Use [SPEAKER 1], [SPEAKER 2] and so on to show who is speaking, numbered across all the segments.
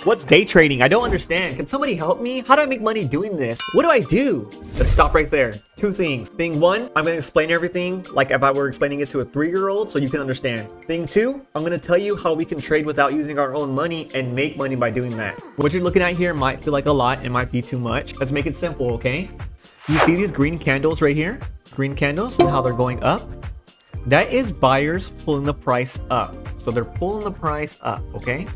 [SPEAKER 1] What's day trading? I don't understand. Can somebody help me? How do I make money doing this? What do I do? Let's stop right there. Two things. Thing one, I'm going to explain everything like if I were explaining it to a 3-year-old so you can understand. Thing two, I'm going to tell you how we can trade without using our own money and make money by doing that. What you're looking at here might feel like a lot. It might be too much. Let's make it simple, okay? You see these green candles right here? Green candles and how they're going up? That is buyers pulling the price up. So they're pulling the price up, okay?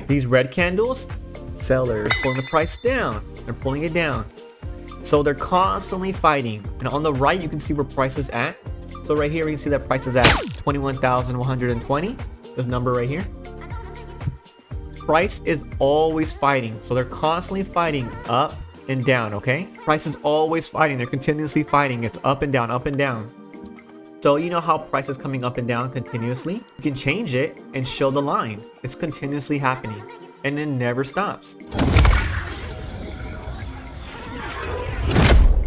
[SPEAKER 1] These red candles, sellers pulling the price down. They're pulling it down. So they're constantly fighting. And on the right, you can see where price is at. So right here, we can see that price is at 21,120. This number right here. Price is always fighting. So they're constantly fighting up and down, okay? Price is always fighting. They're continuously fighting. It's up and down, up and down. So you know how price is coming up and down continuously? You can change it and show the line. It's continuously happening and it never stops.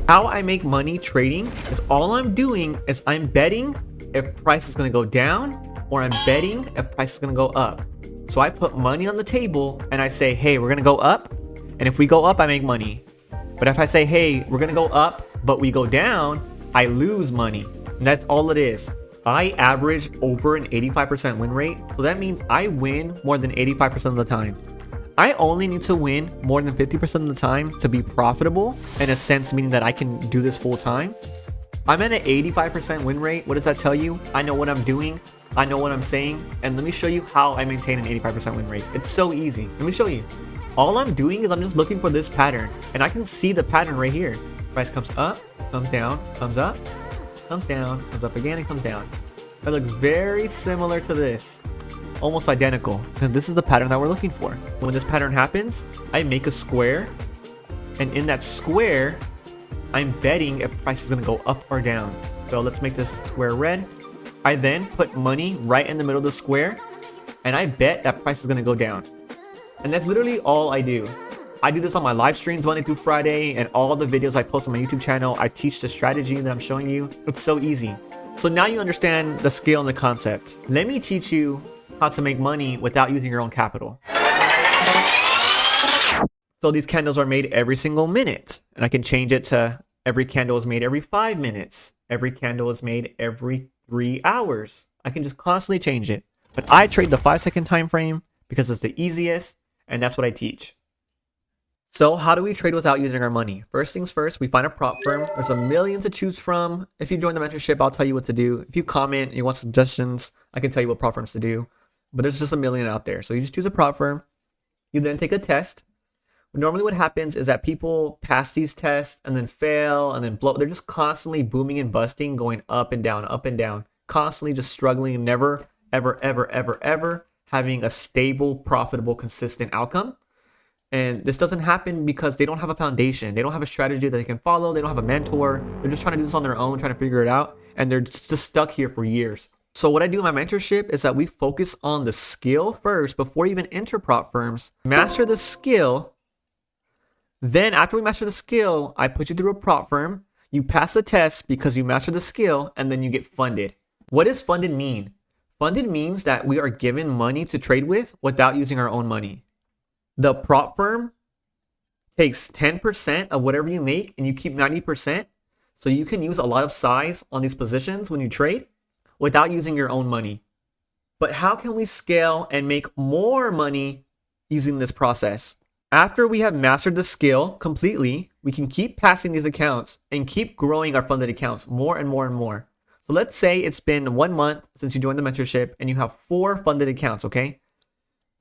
[SPEAKER 1] How I make money trading is all I'm doing is I'm betting if price is going to go down or I'm betting if price is going to go up. So I put money on the table and I say, hey, we're going to go up. And if we go up, I make money. But if I say, hey, we're going to go up, but we go down, I lose money. And that's all it is. I average over an 85% win rate. So that means I win more than 85% of the time. I only need to win more than 50% of the time to be profitable, in a sense, meaning that I can do this full time. I'm at an 85% win rate. What does that tell you? I know what I'm doing. I know what I'm saying. And let me show you how I maintain an 85% win rate. It's so easy. Let me show you. All I'm doing is I'm just looking for this pattern. And I can see the pattern right here. Price comes up, comes down, comes up, comes down, comes up again, and comes down. That looks very similar to this. Almost identical. And this is the pattern that we're looking for. When this pattern happens, I make a square. And in that square, I'm betting if price is going to go up or down. So let's make this square red. I then put money right in the middle of the square. And I bet that price is going to go down. And that's literally all I do. I do this on my live streams Monday through Friday, and all the videos I post on my YouTube channel. I teach the strategy that I'm showing you. It's so easy. So now you understand the scale and the concept. Let me teach you how to make money without using your own capital. So these candles are made every single minute, and I can change it to every candle is made every 5 minutes. Every candle is made every 3 hours. I can just constantly change it. But I trade the 5-second time frame because it's the easiest, and that's what I teach. So how do we trade without using our money? First things first, we find a prop firm. There's a million to choose from. If you join the mentorship, I'll tell you what to do. If you comment and you want suggestions, I can tell you what prop firms to do. But there's just a million out there. So you just choose a prop firm. You then take a test. Normally what happens is that people pass these tests and then fail and then blow. They're just constantly booming and busting, going up and down, constantly just struggling and never, ever having a stable, profitable, consistent outcome. And this doesn't happen because they don't have a foundation. They don't have a strategy that they can follow. They don't have a mentor. They're just trying to do this on their own, trying to figure it out. And they're just stuck here for years. So what I do in my mentorship is that we focus on the skill first before you even enter prop firms. Master the skill. Then after we master the skill, I put you through a prop firm. You pass the test because you master the skill, and then you get funded. What does funded mean? Funded means that we are given money to trade with without using our own money. The prop firm takes 10% of whatever you make and you keep 90%. So you can use a lot of size on these positions when you trade without using your own money. But how can we scale and make more money using this process? After we have mastered the skill completely, we can keep passing these accounts and keep growing our funded accounts more and more and more. So let's say it's been 1 month since you joined the mentorship and you have 4 funded accounts, okay?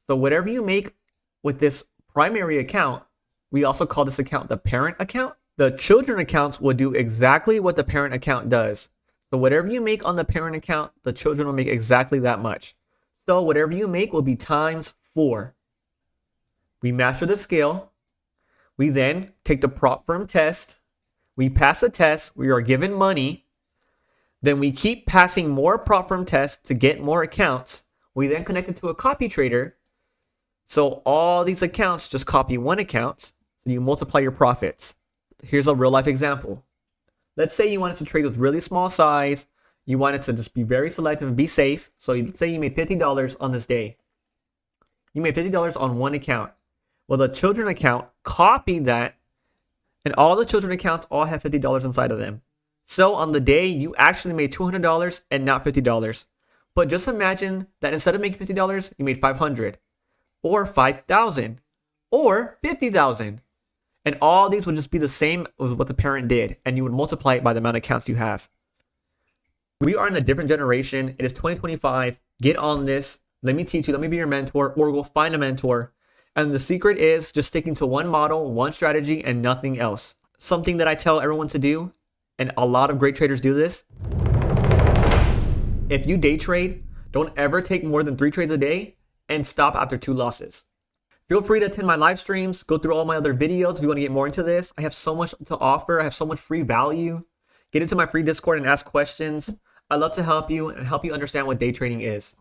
[SPEAKER 1] So whatever you make with this primary account, we also call this account the parent account. The children accounts will do exactly what the parent account does. So whatever you make on the parent account, the children will make exactly that much. So whatever you make will be times 4. We master the skill. We then take the prop firm test. We pass the test. We are given money. Then we keep passing more prop firm tests to get more accounts. We then connect it to a copy trader. So all these accounts just copy one account. So you multiply your profits. Here's a real life example. Let's say you wanted to trade with really small size. You wanted to just be very selective and be safe. So let's say you made $50 on this day. You made $50 on one account. Well, the children account copied that, and all the children accounts all have $50 inside of them. So on the day, you actually made $200 and not $50. But just imagine that instead of making $50, you made $500 or $5,000 or $50,000. And all these would just be the same as what the parent did, and you would multiply it by the amount of accounts you have. We are in a different generation. It is 2025. Get on this. Let me teach you. Let me be your mentor, or go find a mentor. And the secret is just sticking to one model, one strategy, and nothing else. Something that I tell everyone to do, and a lot of great traders do this. If you day trade, don't ever take more than 3 trades a day and stop after 2 losses. Feel free to attend my live streams, go through all my other videos if you want to get more into this. I have so much to offer. I have so much free value. Get into my free Discord and ask questions. I'd love to help you and help you understand what day trading is.